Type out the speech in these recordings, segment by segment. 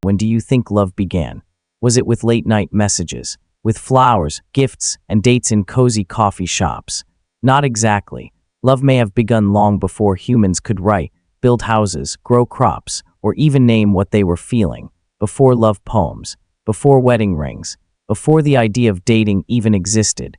When do you think love began? Was it with late-night messages, with flowers, gifts, and dates in cozy coffee shops? Not exactly. Love may have begun long before humans could write, build houses, grow crops, or even name what they were feeling. Before love poems, before wedding rings, before the idea of dating even existed.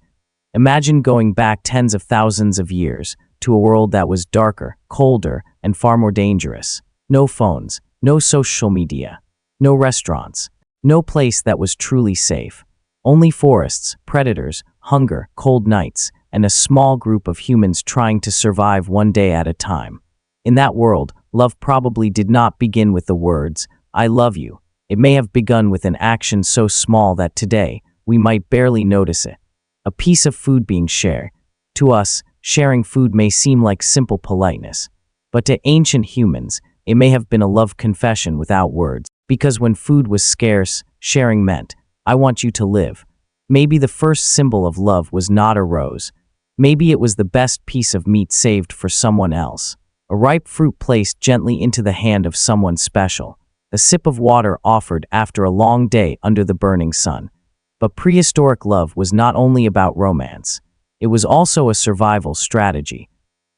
Imagine going back tens of thousands of years to a world that was darker, colder, and far more dangerous. No phones, no social media, no restaurants, no place that was truly safe. Only forests, predators, hunger, cold nights, and a small group of humans trying to survive one day at a time. In that world, love probably did not begin with the words, "I love you." It may have begun with an action so small that today, we might barely notice it. A piece of food being shared. To us, sharing food may seem like simple politeness. But to ancient humans, it may have been a love confession without words. Because when food was scarce, sharing meant, "I want you to live." Maybe the first symbol of love was not a rose. Maybe it was the best piece of meat saved for someone else. A ripe fruit placed gently into the hand of someone special. A sip of water offered after a long day under the burning sun. But prehistoric love was not only about romance. It was also a survival strategy.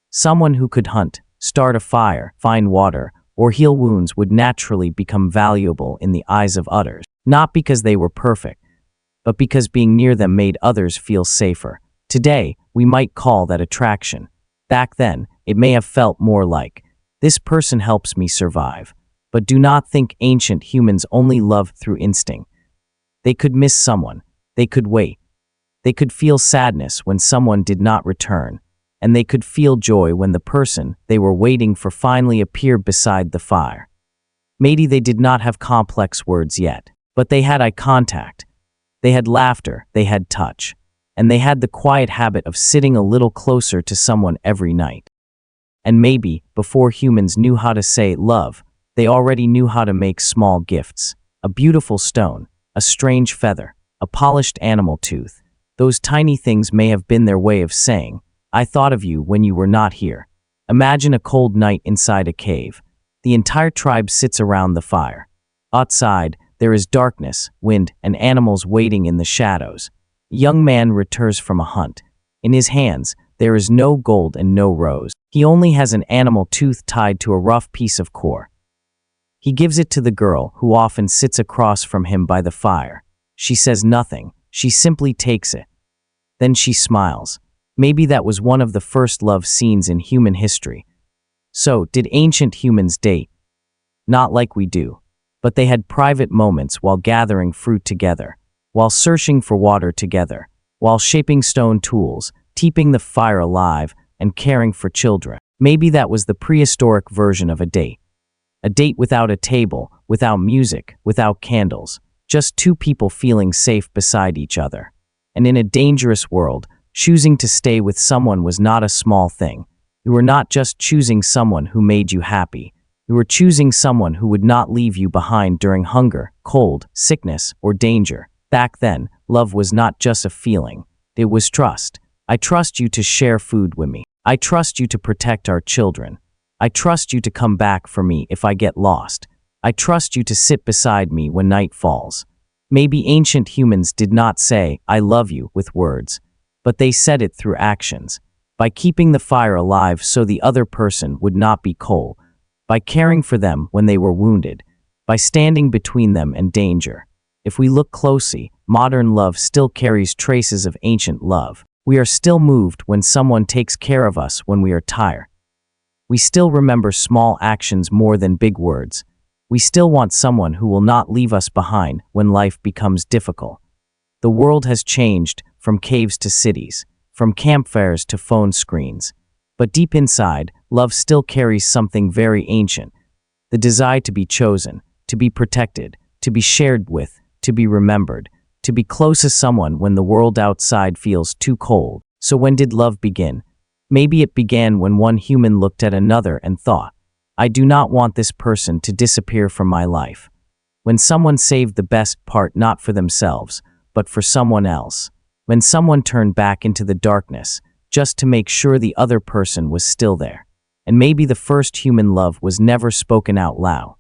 Someone who could hunt, start a fire, find water, or heal wounds would naturally become valuable in the eyes of others. Not because they were perfect, but because being near them made others feel safer. Today, we might call that attraction. Back then, it may have felt more like, "This person helps me survive." But do not think ancient humans only loved through instinct. They could miss someone. They could wait. They could feel sadness when someone did not return. And they could feel joy when the person they were waiting for finally appeared beside the fire. Maybe they did not have complex words yet, but they had eye contact. They had laughter, they had touch, and they had the quiet habit of sitting a little closer to someone every night. And maybe, before humans knew how to say love, they already knew how to make small gifts. A beautiful stone, a strange feather, a polished animal tooth. Those tiny things may have been their way of saying, "I thought of you when you were not here." Imagine a cold night inside a cave. The entire tribe sits around the fire. Outside, there is darkness, wind, and animals waiting in the shadows. A young man returns from a hunt. In his hands, there is no gold and no rose. He only has an animal tooth tied to a rough piece of core. He gives it to the girl, who often sits across from him by the fire. She says nothing. She simply takes it. Then she smiles. Maybe that was one of the first love scenes in human history. So, did ancient humans date? Not like we do. But they had private moments while gathering fruit together, while searching for water together, while shaping stone tools, keeping the fire alive, and caring for children. Maybe that was the prehistoric version of a date. A date without a table, without music, without candles, just two people feeling safe beside each other. And in a dangerous world, choosing to stay with someone was not a small thing. You were not just choosing someone who made you happy. You were choosing someone who would not leave you behind during hunger, cold, sickness, or danger. Back then, love was not just a feeling. It was trust. I trust you to share food with me. I trust you to protect our children. I trust you to come back for me if I get lost. I trust you to sit beside me when night falls. Maybe ancient humans did not say, "I love you," with words, but they said it through actions. By keeping the fire alive so the other person would not be cold. By caring for them when they were wounded. By standing between them and danger. If we look closely, modern love still carries traces of ancient love. We are still moved when someone takes care of us when we are tired. We still remember small actions more than big words. We still want someone who will not leave us behind when life becomes difficult. The world has changed from caves to cities, from campfires to phone screens. But deep inside, love still carries something very ancient. The desire to be chosen, to be protected, to be shared with, to be remembered, to be close to someone when the world outside feels too cold. So when did love begin? Maybe it began when one human looked at another and thought, "I do not want this person to disappear from my life." When someone saved the best part not for themselves, but for someone else. When someone turned back into the darkness, just to make sure the other person was still there. And maybe the first human love was never spoken out loud.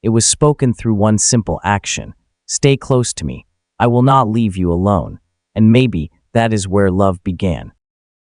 It was spoken through one simple action. Stay close to me. I will not leave you alone. And maybe that is where love began.